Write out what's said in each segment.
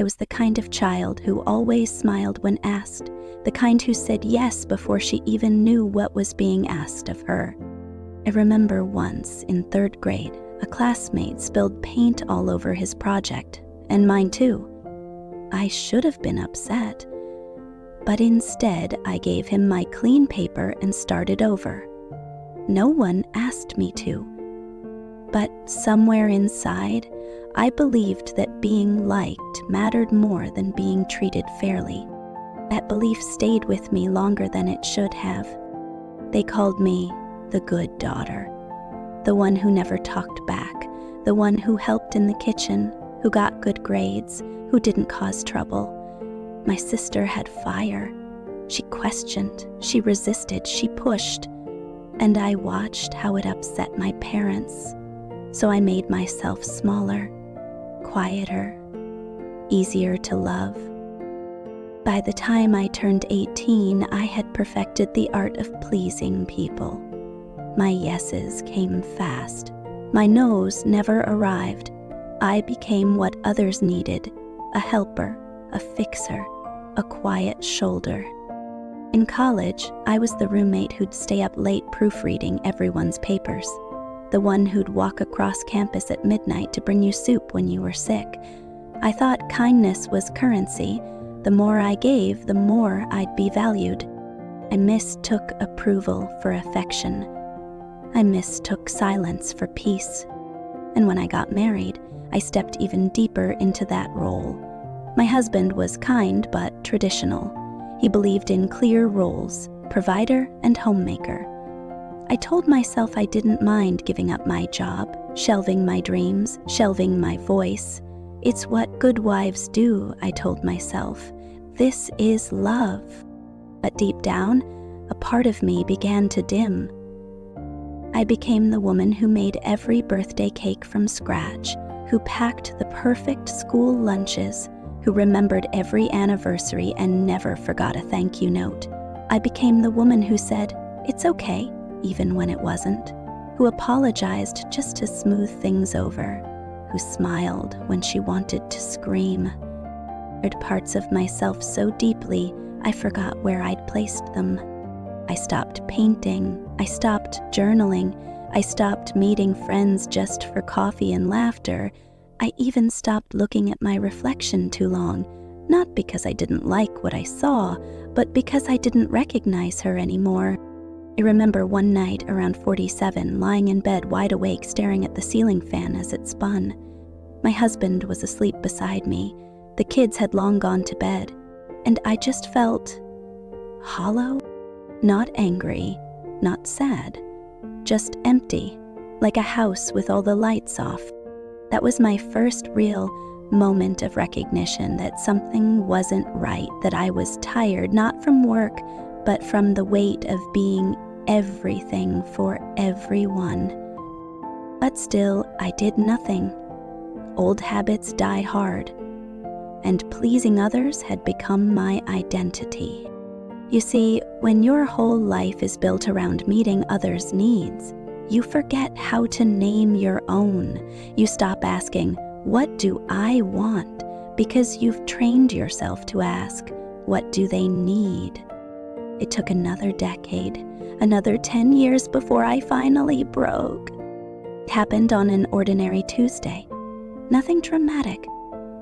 I was the kind of child who always smiled when asked, the kind who said yes before she even knew what was being asked of her. I remember once, in 3rd grade, a classmate spilled paint all over his project, and mine too. I should have been upset, but instead I gave him my clean paper and started over. No one asked me to, but somewhere inside, I believed that being liked mattered more than being treated fairly. That belief stayed with me longer than it should have. They called me the good daughter, the one who never talked back, the one who helped in the kitchen, who got good grades, who didn't cause trouble. My sister had fire. She questioned, she resisted, she pushed, and I watched how it upset my parents. So I made myself smaller, quieter, easier to love. By the time I turned 18, I had perfected the art of pleasing people. My yeses came fast. My no's never arrived. I became what others needed, a helper, a fixer, a quiet shoulder. In college, I was the roommate who'd stay up late proofreading everyone's papers, the one who'd walk across campus at midnight to bring you soup when you were sick. I thought kindness was currency. The more I gave, the more I'd be valued. I mistook approval for affection. I mistook silence for peace. And when I got married, I stepped even deeper into that role. My husband was kind but traditional. He believed in clear roles, provider and homemaker. I told myself I didn't mind giving up my job, shelving my dreams, shelving my voice. It's what good wives do, I told myself. This is love. But deep down, a part of me began to dim. I became the woman who made every birthday cake from scratch, who packed the perfect school lunches, who remembered every anniversary and never forgot a thank you note. I became the woman who said, "It's okay," even when it wasn't, who apologized just to smooth things over, who smiled when she wanted to scream. I heard parts of myself so deeply, I forgot where I'd placed them. I stopped painting, I stopped journaling, I stopped meeting friends just for coffee and laughter. I even stopped looking at my reflection too long, not because I didn't like what I saw, but because I didn't recognize her anymore. I remember one night around 47, lying in bed wide awake staring at the ceiling fan as it spun. My husband was asleep beside me. The kids had long gone to bed, and I just felt hollow, not angry, not sad, just empty, like a house with all the lights off. That was my first real moment of recognition that something wasn't right, that I was tired, not from work, but from the weight of being everything for everyone. But still, I did nothing. Old habits die hard, and pleasing others had become my identity. You see, when your whole life is built around meeting others' needs, you forget how to name your own. You stop asking, "What do I want?" because you've trained yourself to ask, "What do they need?" It took another decade, another 10 years before I finally broke. It happened on an ordinary Tuesday. Nothing dramatic.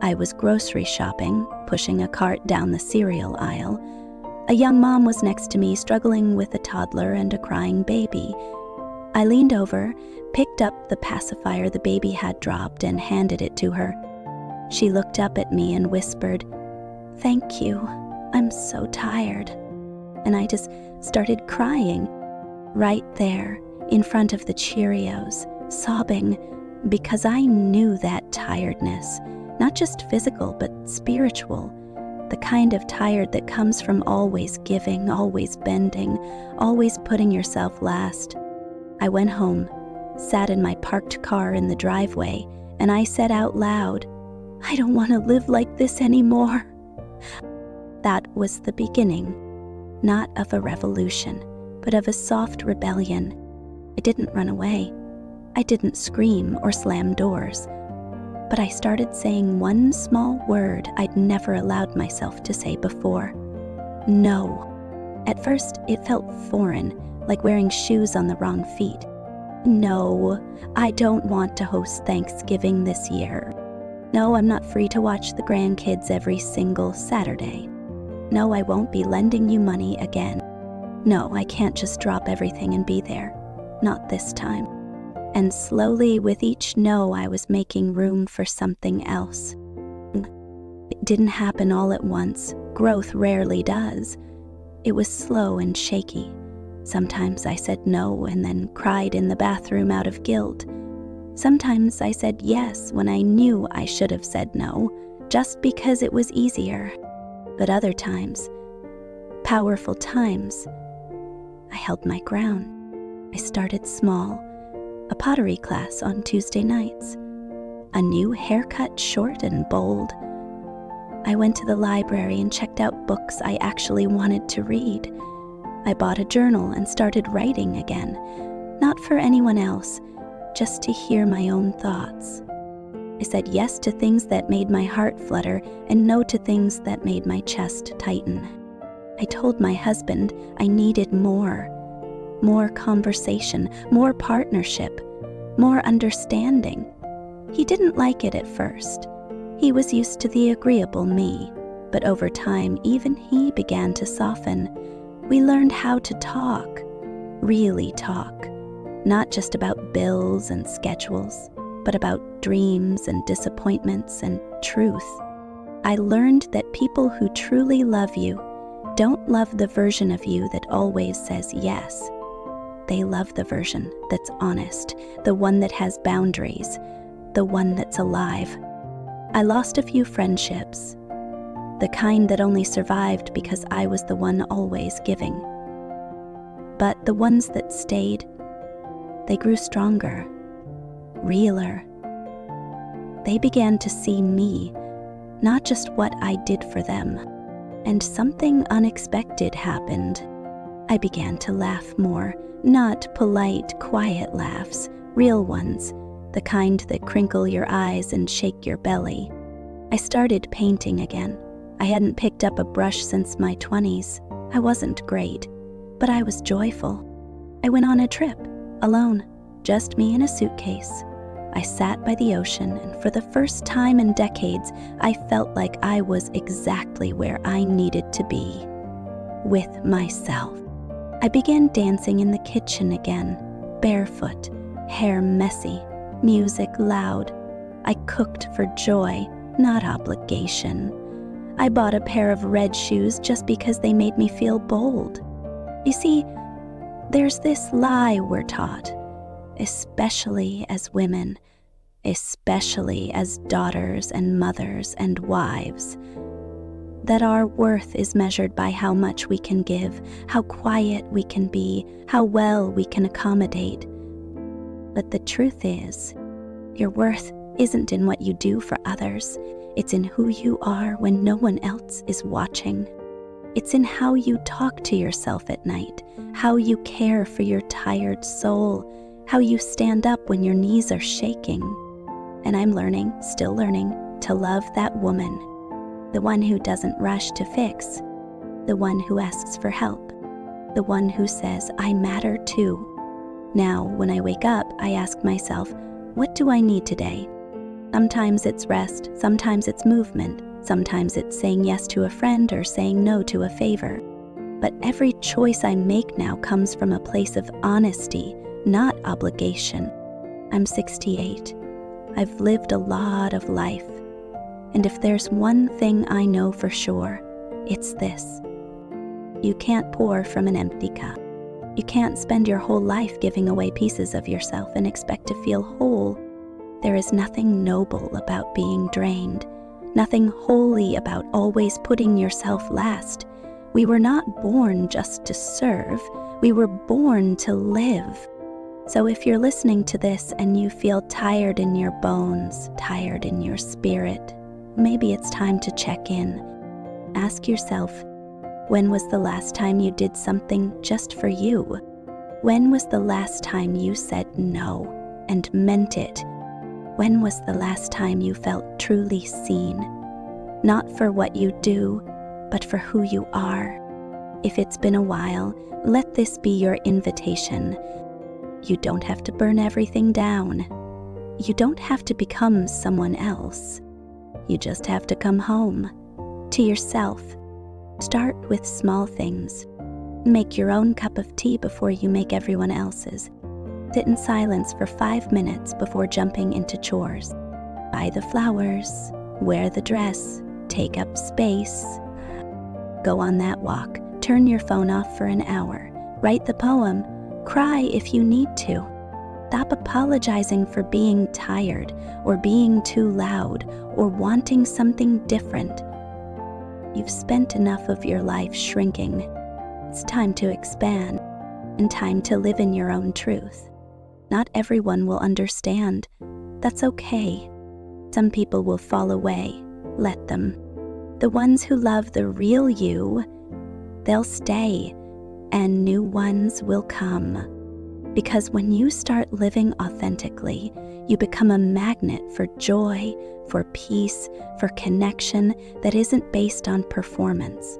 I was grocery shopping, pushing a cart down the cereal aisle. A young mom was next to me, struggling with a toddler and a crying baby. I leaned over, picked up the pacifier the baby had dropped, and handed it to her. She looked up at me and whispered, "Thank you, I'm so tired." And I just started crying, right there, in front of the Cheerios, sobbing, because I knew that tiredness, not just physical, but spiritual, the kind of tired that comes from always giving, always bending, always putting yourself last. I went home, sat in my parked car in the driveway, and I said out loud, "I don't want to live like this anymore." That was the beginning, not of a revolution, but of a soft rebellion. I didn't run away. I didn't scream or slam doors. But I started saying one small word I'd never allowed myself to say before. No. At first, it felt foreign, like wearing shoes on the wrong feet. No, I don't want to host Thanksgiving this year. No, I'm not free to watch the grandkids every single Saturday. No, I won't be lending you money again. No, I can't just drop everything and be there. Not this time. And slowly, with each no, I was making room for something else. It didn't happen all at once. Growth rarely does. It was slow and shaky. Sometimes I said no and then cried in the bathroom out of guilt. Sometimes I said yes when I knew I should have said no, just because it was easier. But other times, powerful times, I held my ground. I started small, a pottery class on Tuesday nights, a new haircut, short and bold. I went to the library and checked out books I actually wanted to read. I bought a journal and started writing again, not for anyone else, just to hear my own thoughts. I said yes to things that made my heart flutter and no to things that made my chest tighten. I told my husband I needed more conversation, more partnership, more understanding. He didn't like it at first. He was used to the agreeable me, but over time, even he began to soften. We learned how to talk, really talk, not just about bills and schedules, but about dreams and disappointments and truth. I learned that people who truly love you don't love the version of you that always says yes. They love the version that's honest, the one that has boundaries, the one that's alive. I lost a few friendships, the kind that only survived because I was the one always giving. But the ones that stayed, they grew stronger, realer. They began to see me, not just what I did for them. And something unexpected happened. I began to laugh more, not polite, quiet laughs, real ones, the kind that crinkle your eyes and shake your belly. I started painting again. I hadn't picked up a brush since my 20s. I wasn't great, but I was joyful. I went on a trip, alone, just me in a suitcase. I sat by the ocean, and for the first time in decades, I felt like I was exactly where I needed to be, with myself. I began dancing in the kitchen again, barefoot, hair messy, music loud. I cooked for joy, not obligation. I bought a pair of red shoes just because they made me feel bold. You see, there's this lie we're taught, especially as women, especially as daughters and mothers and wives, that our worth is measured by how much we can give, how quiet we can be, how well we can accommodate. But the truth is, your worth isn't in what you do for others. It's in who you are when no one else is watching. It's in how you talk to yourself at night, how you care for your tired soul, how you stand up when your knees are shaking. And I'm learning, still learning, to love that woman, the one who doesn't rush to fix, the one who asks for help, the one who says, I matter too. Now, when I wake up, I ask myself, what do I need today? Sometimes it's rest, sometimes it's movement, sometimes it's saying yes to a friend or saying no to a favor. But every choice I make now comes from a place of honesty, not obligation. I'm 68. I've lived a lot of life. And if there's one thing I know for sure, it's this. You can't pour from an empty cup. You can't spend your whole life giving away pieces of yourself and expect to feel whole. There is nothing noble about being drained, nothing holy about always putting yourself last. We were not born just to serve. We were born to live. So if you're listening to this and you feel tired in your bones, tired in your spirit, maybe it's time to check in. Ask yourself, when was the last time you did something just for you? When was the last time you said no and meant it? When was the last time you felt truly seen? Not for what you do, but for who you are. If it's been a while, let this be your invitation. You don't have to burn everything down. You don't have to become someone else. You just have to come home, to yourself. Start with small things. Make your own cup of tea before you make everyone else's. Sit in silence for 5 minutes before jumping into chores. Buy the flowers, wear the dress, take up space. Go on that walk, turn your phone off for an hour, write the poem, cry if you need to. Stop apologizing for being tired or being too loud or wanting something different. You've spent enough of your life shrinking. It's time to expand and time to live in your own truth. Not everyone will understand. That's okay. Some people will fall away. Let them. The ones who love the real you, they'll stay, and new ones will come. Because when you start living authentically, you become a magnet for joy, for peace, for connection that isn't based on performance.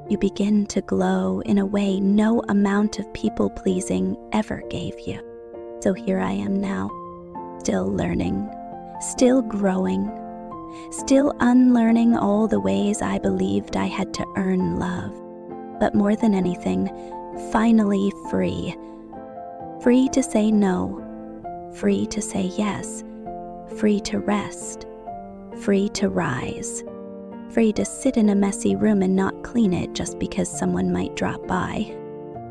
You begin to glow in a way no amount of people-pleasing ever gave you. So here I am now, still learning, still growing, still unlearning all the ways I believed I had to earn love. But more than anything, finally free. Free to say no, free to say yes, free to rest, free to rise, free to sit in a messy room and not clean it just because someone might drop by.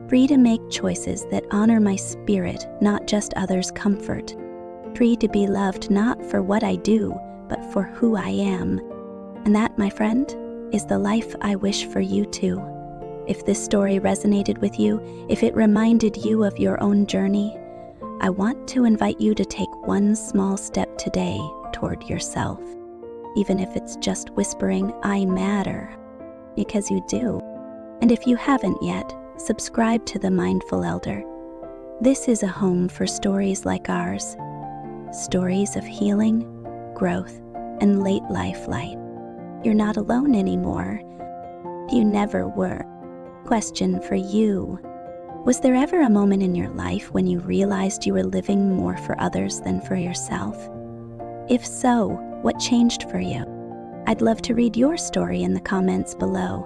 Free to make choices that honor my spirit, not just others' comfort. Free to be loved not for what I do, but for who I am. And that, my friend, is the life I wish for you too. If this story resonated with you, if it reminded you of your own journey, I want to invite you to take one small step today toward yourself. Even if it's just whispering, I matter, because you do. And if you haven't yet, subscribe to The Mindful Elder. This is a home for stories like ours. Stories of healing, growth, and late life light. You're not alone anymore. You never were. Question for you. Was there ever a moment in your life when you realized you were living more for others than for yourself? If so, what changed for you? I'd love to read your story in the comments below.